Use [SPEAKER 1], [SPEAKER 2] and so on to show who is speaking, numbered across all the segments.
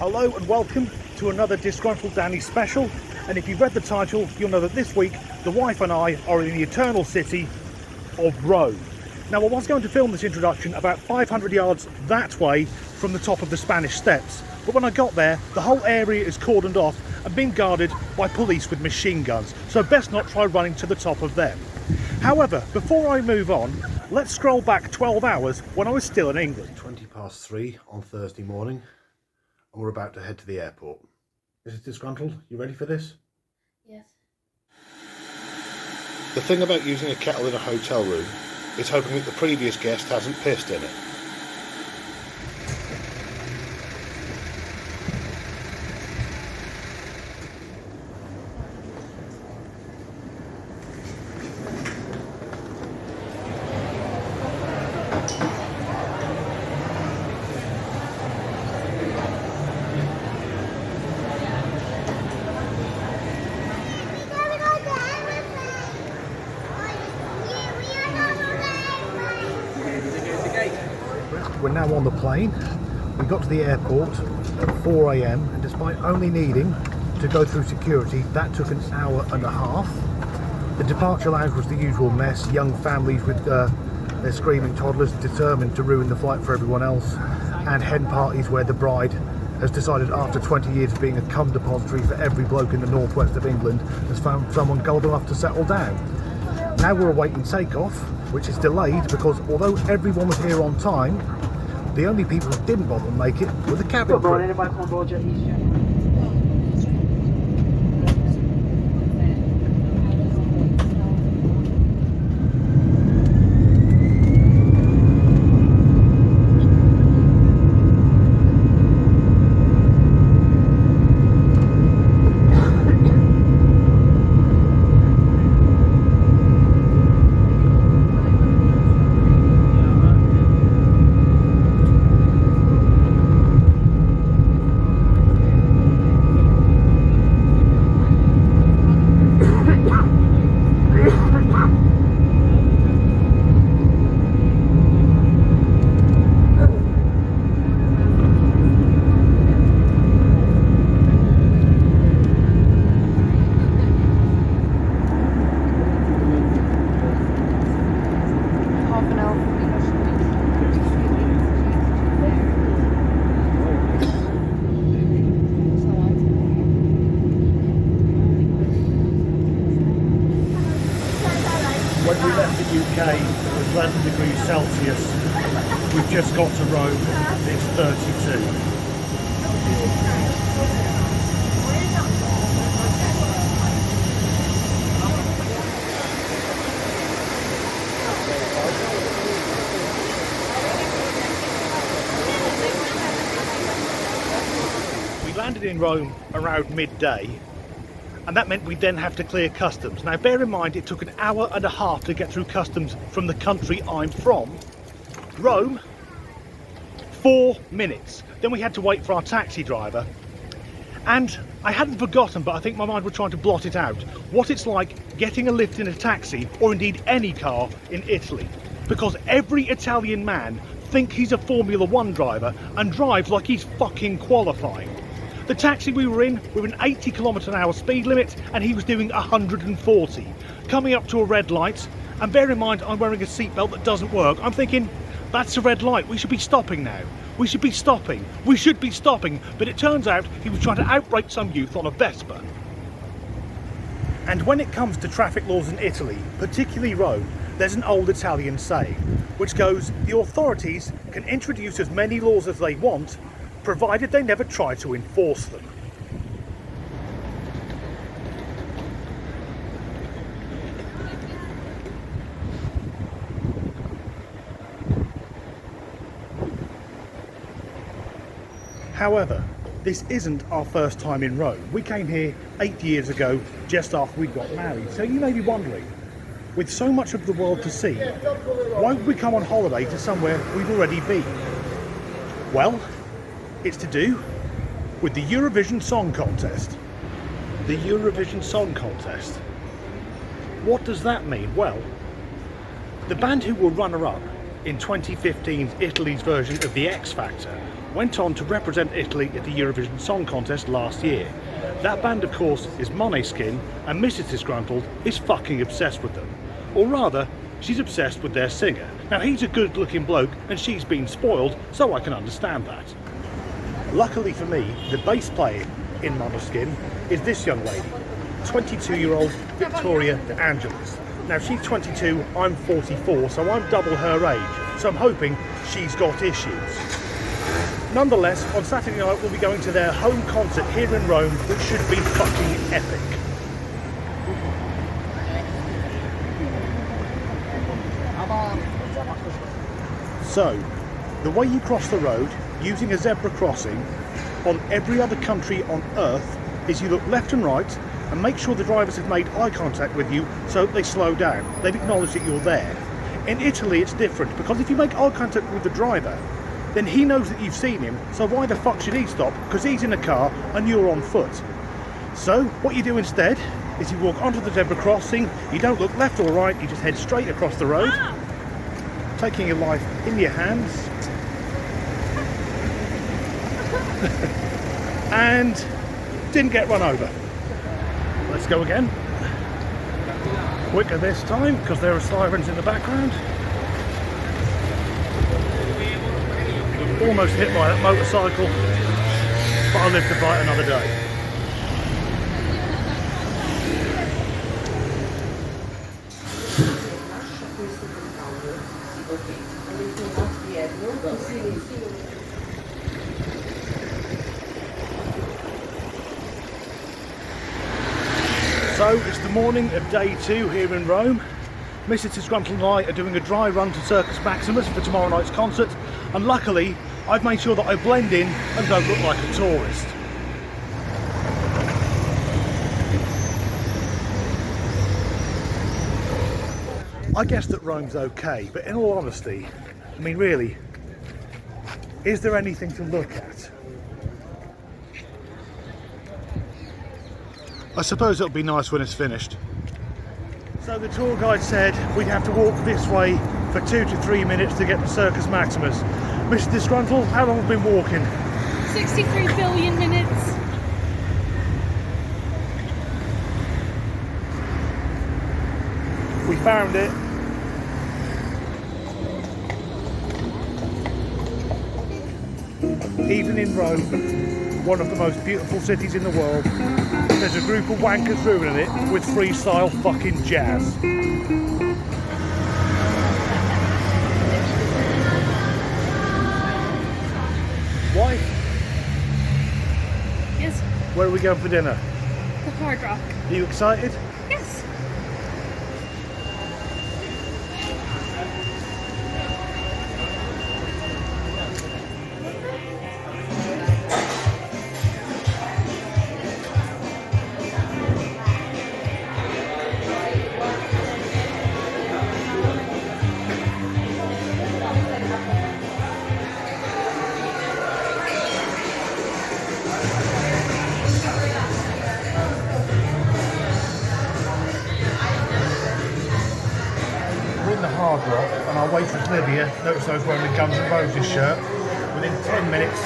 [SPEAKER 1] Hello and welcome to another Disgruntled Danny special, and if you've read the title you'll know that this week the wife and I are in the eternal city of Rome. Now I was going to film this introduction about 500 yards that way from the top of the Spanish Steps, but when I got there the whole area is cordoned off and being guarded by police with machine guns, so best not try running to the top of them. However, before I move on, let's scroll back 12 hours when I was still in England. 3:20 on Thursday morning. And we're about to head to the airport. Is it Disgruntled? You ready for this?
[SPEAKER 2] Yes.
[SPEAKER 1] The thing about using a kettle in a hotel room is hoping that the previous guest hasn't pissed in it. We're now on the plane. We got to the airport at 4 AM and despite only needing to go through security, that took an hour and a half. The departure lounge was the usual mess, young families with their screaming toddlers determined to ruin the flight for everyone else, and hen parties where the bride has decided after 20 years of being a cum depository for every bloke in the northwest of England has found someone gullible enough to settle down. Now we're awaiting takeoff, which is delayed because although everyone was here on time, the only people who didn't bother to make it were the cabin crew. When we left the UK, it was 11 degrees Celsius. We've just got to Rome, it's 32. We landed in Rome around midday, and that meant we'd then have to clear customs. Now bear in mind it took an hour and a half to get through customs from the country I'm from. Rome, 4 minutes. Then we had to wait for our taxi driver. And I hadn't forgotten, but I think my mind was trying to blot it out, what it's like getting a lift in a taxi, or indeed any car, in Italy. Because every Italian man thinks he's a Formula 1 driver and drives like he's fucking qualifying. The taxi we were in, we were an 80 km/h speed limit and he was doing 140. Coming up to a red light, and bear in mind I'm wearing a seatbelt that doesn't work, I'm thinking, that's a red light, we should be stopping now. We should be stopping, but it turns out he was trying to outbrake some youth on a Vespa. And when it comes to traffic laws in Italy, particularly Rome, there's an old Italian saying, which goes, the authorities can introduce as many laws as they want, provided they never try to enforce them. However, this isn't our first time in Rome. We came here 8 years ago, just after we got married. So you may be wondering, with so much of the world to see, why would we come on holiday to somewhere we've already been? Well, it's to do with the Eurovision Song Contest. The Eurovision Song Contest. What does that mean? Well, the band who were runner-up in 2015's Italy's version of The X Factor, went on to represent Italy at the Eurovision Song Contest last year. That band, of course, is Måneskin, and Mrs. Disgruntled is fucking obsessed with them. Or rather, she's obsessed with their singer. Now, he's a good-looking bloke, and she's been spoiled, so I can understand that. Luckily for me, the bass player in Måneskin is this young lady, 22-year-old Victoria De Angelis. Now, she's 22, I'm 44, so I'm double her age, so I'm hoping she's got issues. Nonetheless, on Saturday night we'll be going to their home concert here in Rome, which should be fucking epic. So, the way you cross the road using a zebra crossing on every other country on Earth is you look left and right and make sure the drivers have made eye contact with you so they slow down. They've acknowledged that you're there. In Italy it's different, because if you make eye contact with the driver, then he knows that you've seen him, so why the fuck should he stop? Because he's in a car and you're on foot. So what you do instead is you walk onto the zebra crossing, you don't look left or right, you just head straight across the road, taking your life in your hands. And didn't get run over. Let's go again. Quicker this time, because there are sirens in the background. Almost hit by that motorcycle, but I'll live to fight another day. So it's the morning of day 2 here in Rome. Mrs. Disgruntled and I are doing a dry run to Circus Maximus for tomorrow night's concert, and luckily I've made sure that I blend in and don't look like a tourist. I guess that Rome's okay, but in all honesty, I mean really, is there anything to look at? I suppose it'll be nice when it's finished. So the tour guide said we'd have to walk this way for 2 to 3 minutes to get to Circus Maximus. Mr. Disgruntled, how long have we been walking?
[SPEAKER 2] 63 billion minutes.
[SPEAKER 1] We found it. Even in Rome, one of the most beautiful cities in the world, there's a group of wankers ruining it with freestyle fucking jazz. Wife?
[SPEAKER 2] Yes.
[SPEAKER 1] Where are we going for dinner?
[SPEAKER 2] The Hard Rock.
[SPEAKER 1] Are you excited?
[SPEAKER 2] Yes.
[SPEAKER 1] Hard Rock, and our waitress Lydia, notice I was wearing a Guns N' Roses shirt. Within 10 minutes,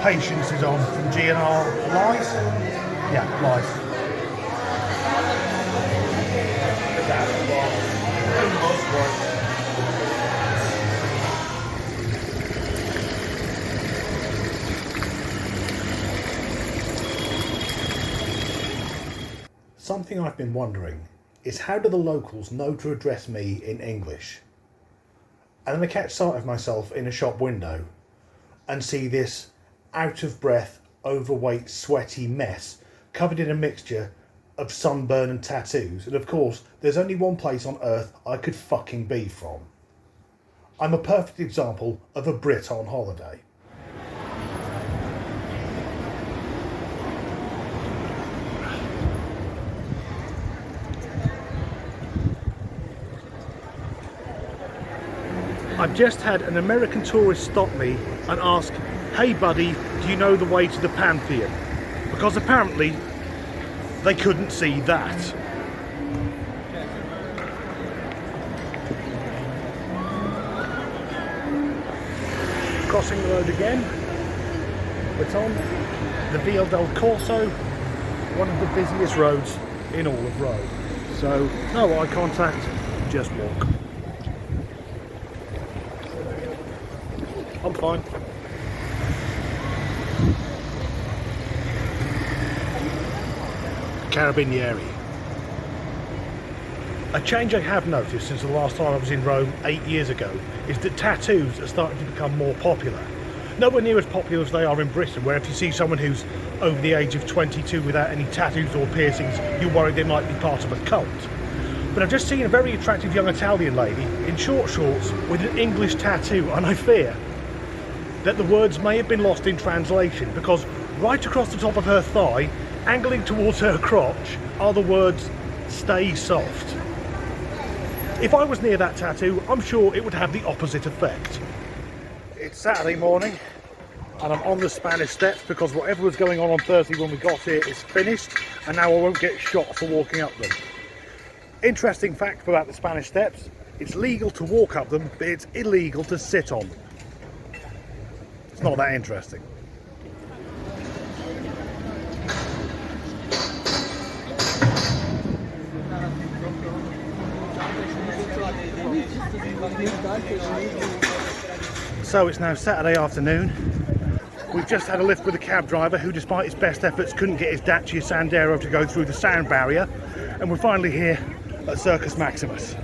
[SPEAKER 1] Patience is on from G&R Lies? Yeah, Lies. Something I've been wondering is, how do the locals know to address me in English? And then I catch sight of myself in a shop window and see this out of breath, overweight, sweaty mess covered in a mixture of sunburn and tattoos. And of course, there's only one place on earth I could fucking be from. I'm a perfect example of a Brit on holiday. I've just had an American tourist stop me and ask, "Hey buddy, do you know the way to the Pantheon?" Because apparently they couldn't see that. crossing the road again. It's on the Via del Corso, one of the busiest roads in all of Rome. So no eye contact, just walk. I'm fine. Carabinieri. A change I have noticed since the last time I was in Rome 8 years ago is that tattoos are starting to become more popular. Nowhere near as popular as they are in Britain, where if you see someone who's over the age of 22 without any tattoos or piercings, you're worried they might be part of a cult. But I've just seen a very attractive young Italian lady in short shorts with an English tattoo, and I fear that the words may have been lost in translation, because right across the top of her thigh, angling towards her crotch, are the words, "Stay soft." If I was near that tattoo, I'm sure it would have the opposite effect. It's Saturday morning and I'm on the Spanish steps because whatever was going on Thursday when we got here is finished, and now I won't get shot for walking up them. Interesting fact about the Spanish steps, it's legal to walk up them, but it's illegal to sit on them. It's not that interesting. So it's now Saturday afternoon. We've just had a lift with a cab driver who, despite his best efforts, couldn't get his Dacia Sandero to go through the sound barrier, and we're finally here at Circus Maximus.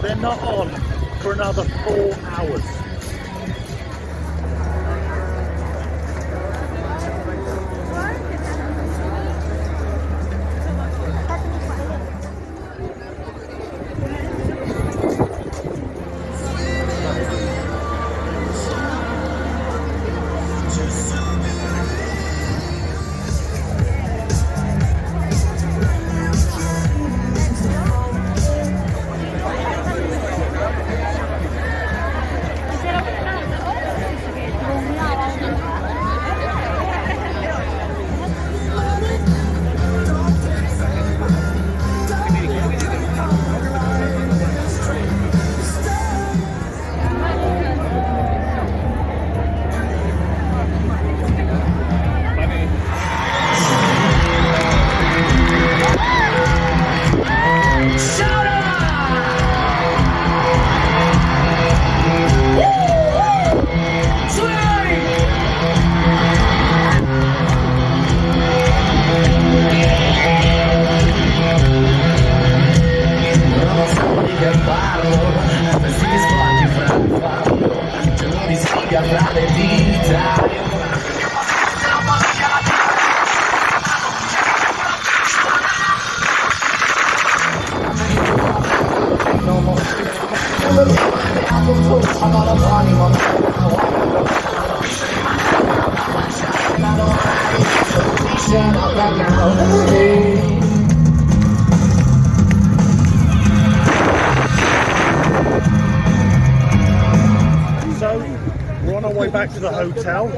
[SPEAKER 1] They're not on for another 4 hours. So we're on our way back to the hotel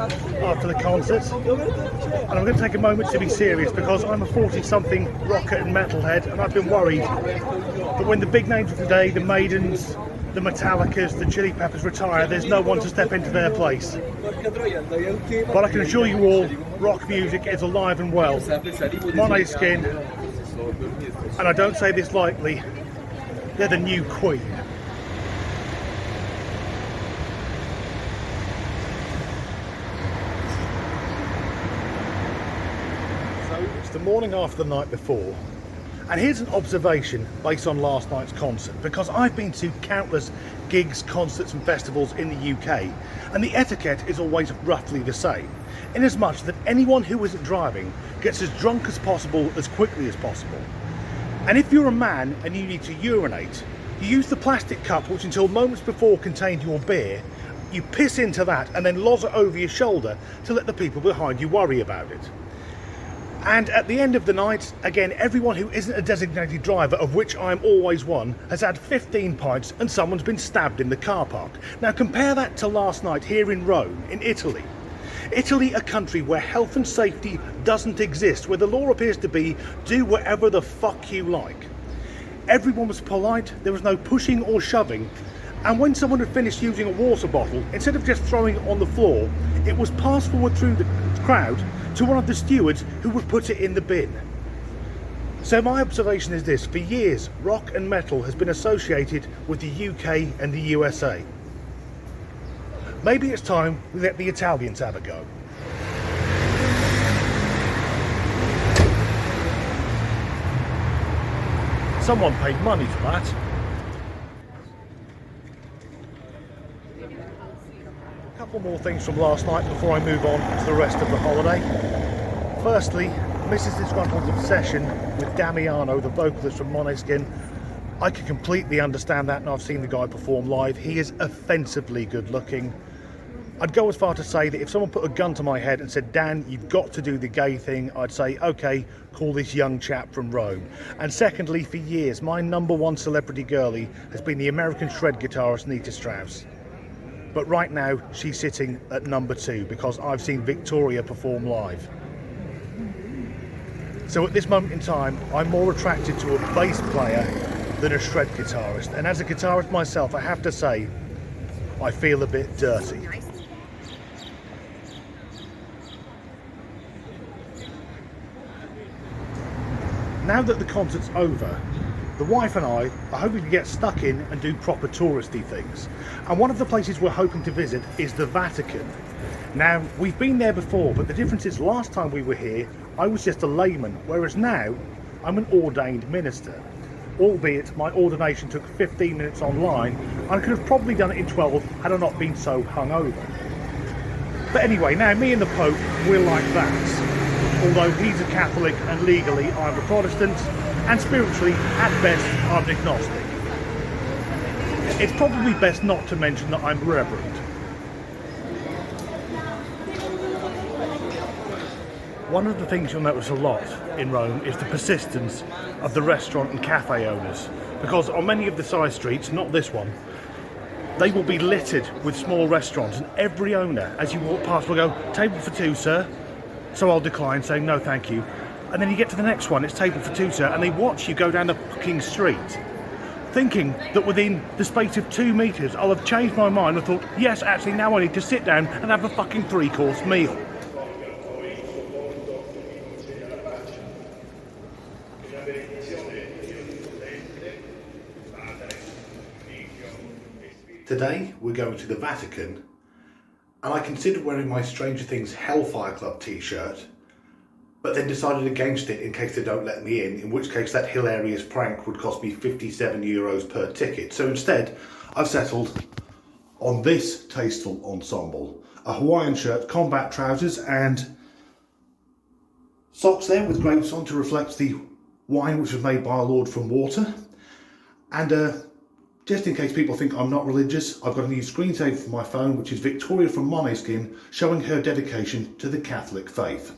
[SPEAKER 1] after the concert, and I'm going to take a moment to be serious because I'm a 40-something rocker and metalhead, and I've been worried that when the big names of today, the Maidens, the Metallicas, the Chili Peppers retire, there's no one to step into their place. But I can assure you all, rock music is alive and well. Måneskin, and I don't say this lightly, they're the new Queen. So it's the morning after the night before. And here's an observation based on last night's concert, because I've been to countless gigs, concerts and festivals in the UK, and the etiquette is always roughly the same, in as much that anyone who isn't driving gets as drunk as possible as quickly as possible. And if you're a man and you need to urinate, you use the plastic cup which until moments before contained your beer, you piss into that and then loz it over your shoulder to let the people behind you worry about it. And at the end of the night, again, everyone who isn't a designated driver, of which I'm always one, has had 15 pints and someone's been stabbed in the car park. Now compare that to last night here in Rome, in Italy. Italy, a country where health and safety doesn't exist, where the law appears to be do whatever the fuck you like. Everyone was polite, there was no pushing or shoving, and when someone had finished using a water bottle, instead of just throwing it on the floor, it was passed forward through the crowd to one of the stewards who would put it in the bin. So my observation is this: for years, rock and metal has been associated with the UK and the USA. Maybe it's time we let the Italians have a go. Someone paid money for that. A couple more things from last night before I move on to the rest of the holiday. Firstly, Mrs. Disgruntled's obsession with Damiano, the vocalist from Måneskin. I can completely understand that, and I've seen the guy perform live. He is offensively good looking. I'd go as far to say that if someone put a gun to my head and said, Dan, you've got to do the gay thing, I'd say, okay, call this young chap from Rome. And secondly, for years, my number one celebrity girlie has been the American shred guitarist Nita Strauss. But right now, she's sitting at number 2 because I've seen Victoria perform live. So at this moment in time, I'm more attracted to a bass player than a shred guitarist. And as a guitarist myself, I have to say, I feel a bit dirty. Now that the concert's over, the wife and I are hoping to get stuck in and do proper touristy things. And one of the places we're hoping to visit is the Vatican. Now, we've been there before, but the difference is last time we were here, I was just a layman, whereas now I'm an ordained minister. Albeit my ordination took 15 minutes online, and I could have probably done it in 12 had I not been so hungover. But anyway, now me and the Pope, we're like that. Although he's a Catholic and legally I'm a Protestant, and spiritually, at best, I'm an agnostic. It's probably best not to mention that I'm reverend. One of the things you'll notice a lot in Rome is the persistence of the restaurant and cafe owners, because on many of the side streets, not this one, they will be littered with small restaurants, and every owner, as you walk past, will go, "Table for 2, sir." So I'll decline, saying no thank you. And then you get to the next one, it's "Table for 2, sir," and they watch you go down the fucking street, thinking that within the space of 2 metres I'll have changed my mind and thought, yes, actually now I need to sit down and have a fucking 3-course meal. Today we're going to the Vatican, and I considered wearing my Stranger Things Hellfire Club t-shirt, but then decided against it in case they don't let me in which case that hilarious prank would cost me €57 per ticket. So instead, I've settled on this tasteful ensemble. A Hawaiian shirt, combat trousers, and socks there with grapes on to reflect the wine which was made by our Lord from water. And just in case people think I'm not religious, I've got a new screensaver for my phone, which is Victoria from Måneskin, showing her dedication to the Catholic faith.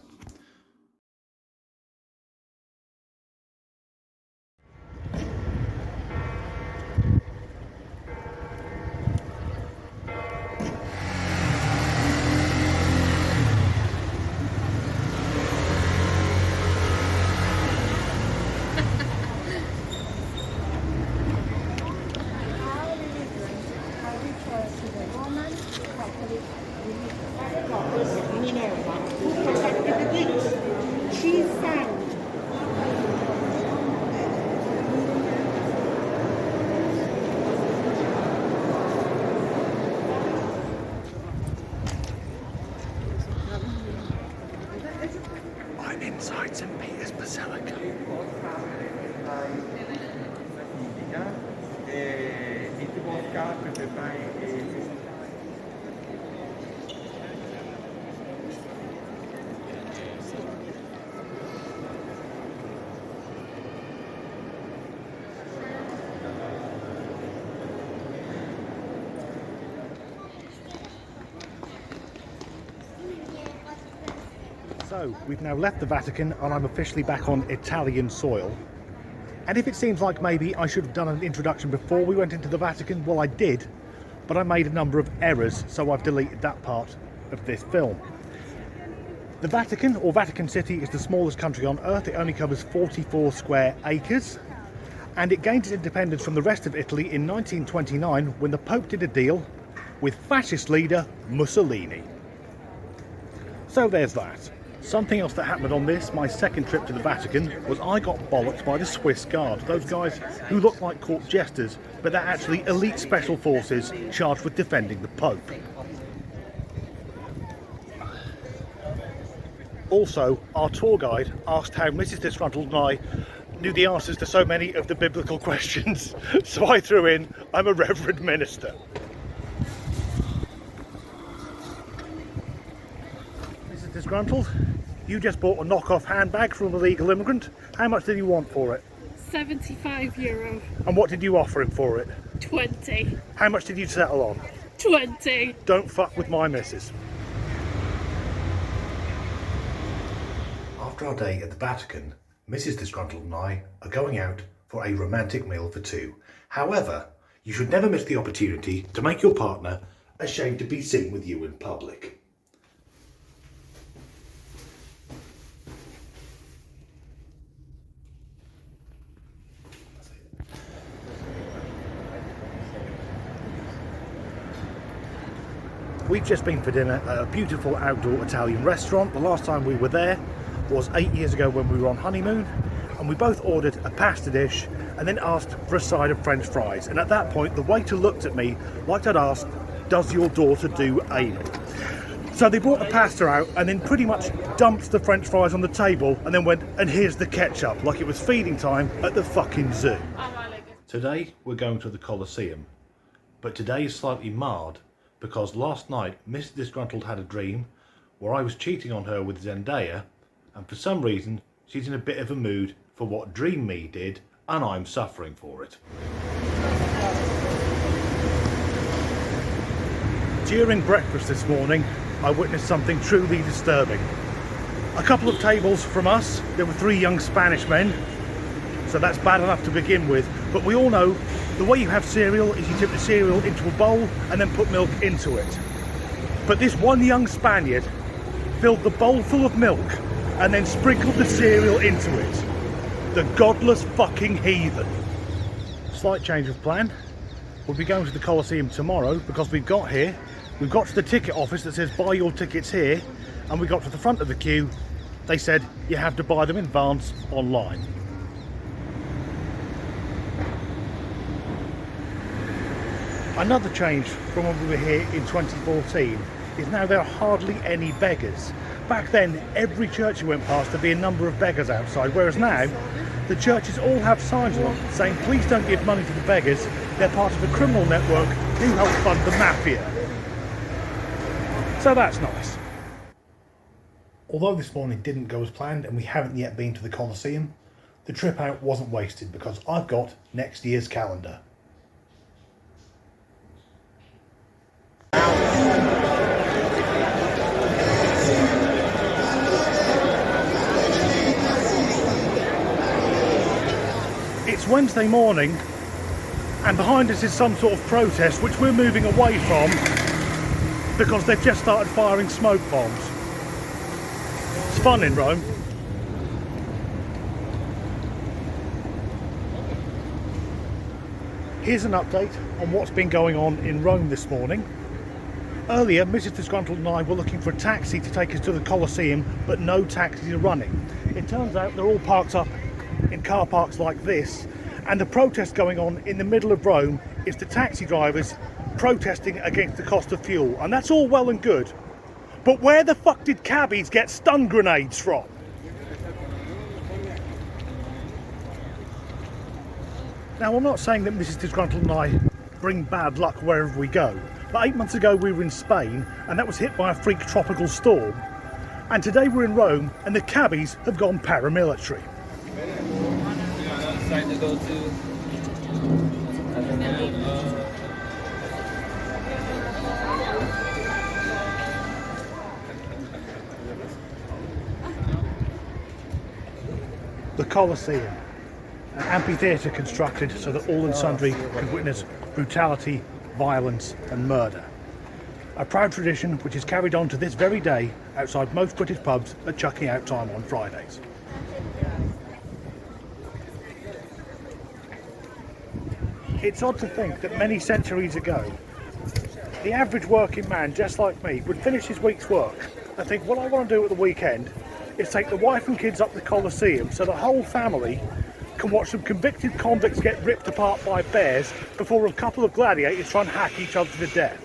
[SPEAKER 1] I'm inside St. Peter's Basilica. So, we've now left the Vatican and I'm officially back on Italian soil. And if it seems like maybe I should have done an introduction before we went into the Vatican, well I did, but I made a number of errors, so I've deleted that part of this film. The Vatican, or Vatican City, is the smallest country on Earth. It only covers 44 square acres, and it gained its independence from the rest of Italy in 1929 when the Pope did a deal with fascist leader Mussolini. So there's that. Something else that happened on this, my second trip to the Vatican, was I got bollocked by the Swiss Guard. Those guys who look like court jesters, but they're actually elite special forces charged with defending the Pope. Also, our tour guide asked how Mrs. Disgruntled and I knew the answers to so many of the biblical questions, so I threw in, I'm a reverend minister. Mrs. Disgruntled, you just bought a knockoff handbag from a illegal immigrant. How much did you want for it?
[SPEAKER 2] €75.
[SPEAKER 1] And what did you offer him for it?
[SPEAKER 2] 20.
[SPEAKER 1] How much did you settle on?
[SPEAKER 2] 20.
[SPEAKER 1] Don't fuck with my missus. After our day at the Vatican, Mrs. Disgruntled and I are going out for a romantic meal for two. However, you should never miss the opportunity to make your partner ashamed to be seen with you in public. We've just been for dinner at a beautiful outdoor Italian restaurant. The last time we were there was 8 years ago when we were on honeymoon, and we both ordered a pasta dish and then asked for a side of French fries. And at that point the waiter looked at me like I'd asked, does your daughter do anal? So they brought the pasta out and then pretty much dumped the French fries on the table and then went, and here's the ketchup, like it was feeding time at the fucking zoo. Today we're going to the Colosseum, but today is slightly marred because last night Mrs. Disgruntled had a dream where I was cheating on her with Zendaya, and for some reason she's in a bit of a mood for what Dream Me did, and I'm suffering for it. During breakfast this morning I witnessed something truly disturbing. A couple of tables from us there were 3 young Spanish men, so that's bad enough to begin with, but we all know the way you have cereal is you tip the cereal into a bowl and then put milk into it. But this one young Spaniard filled the bowl full of milk and then sprinkled the cereal into it. The godless fucking heathen. Slight change of plan. We'll be going to the Colosseum tomorrow because we've got to the ticket office that says buy your tickets here, and we got to the front of the queue. They said you have to buy them in advance online. Another change from when we were here in 2014 is now there are hardly any beggars. Back then, every church you went past there'd be a number of beggars outside, whereas now the churches all have signs on them saying please don't give money to the beggars, they're part of a criminal network who help fund the mafia. So that's nice. Although this morning didn't go as planned and we haven't yet been to the Colosseum, the trip out wasn't wasted because I've got next year's calendar. It's Wednesday morning and behind us is some sort of protest which we're moving away from because they've just started firing smoke bombs. It's fun in Rome. Here's an update on what's been going on in Rome this morning. Earlier, Mrs. Disgruntled and I were looking for a taxi to take us to the Colosseum, but no taxis are running. It turns out they're all parked up in car parks like this, and the protest going on in the middle of Rome is the taxi drivers protesting against the cost of fuel, and that's all well and good, but where the fuck did cabbies get stun grenades from? Now, I'm not saying that Mrs. Disgruntled and I bring bad luck wherever we go, but 8 months ago we were in Spain and that was hit by a freak tropical storm, and today we're in Rome and the cabbies have gone paramilitary. the Colosseum, an amphitheatre constructed so that all and sundry could witness brutality, violence and murder. A proud tradition which is carried on to this very day outside most British pubs at chucking out time on Fridays. It's odd to think that many centuries ago, the average working man, just like me, would finish his week's work and think, what I want to do at the weekend is take the wife and kids up the Colosseum so the whole family can watch some convicted convicts get ripped apart by bears before a couple of gladiators try and hack each other to death.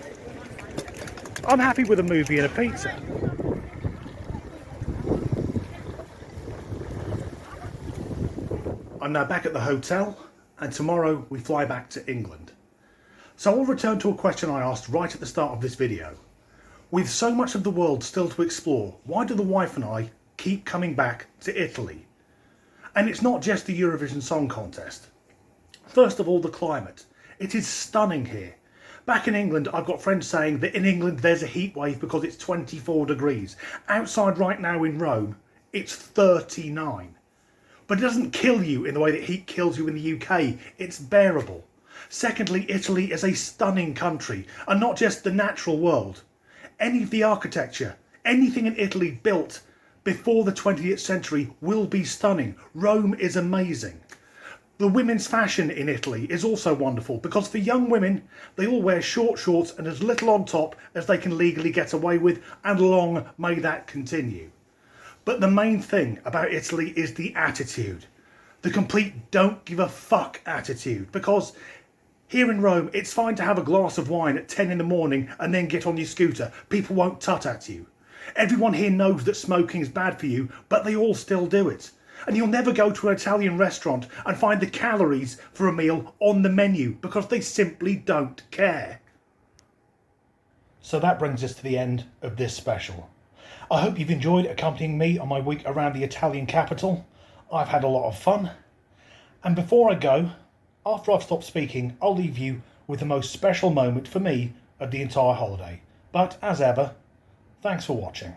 [SPEAKER 1] I'm happy with a movie and a pizza. I'm now back at the hotel, and tomorrow we fly back to England. So I'll return to a question I asked right at the start of this video. With so much of the world still to explore, why do the wife and I keep coming back to Italy? And it's not just the Eurovision Song Contest. First of all, the climate. It is stunning here. Back in England, I've got friends saying that in England there's a heat wave because it's 24 degrees. Outside right now in Rome, it's 39. But it doesn't kill you in the way that heat kills you in the UK. It's bearable. Secondly, Italy is a stunning country, and not just the natural world. Any of the architecture, anything in Italy built before the 20th century will be stunning. Rome is amazing. The women's fashion in Italy is also wonderful because for young women, they all wear short shorts and as little on top as they can legally get away with, and long may that continue. But the main thing about Italy is the attitude. The complete don't give a fuck attitude, because here in Rome, it's fine to have a glass of wine at 10 in the morning and then get on your scooter. People won't tut at you. Everyone here knows that smoking is bad for you, but they all still do it. And you'll never go to an Italian restaurant and find the calories for a meal on the menu because they simply don't care. So that brings us to the end of this special. I hope you've enjoyed accompanying me on my week around the Italian capital. I've had a lot of fun. And before I go, after I've stopped speaking, I'll leave you with the most special moment for me of the entire holiday. But as ever, thanks for watching.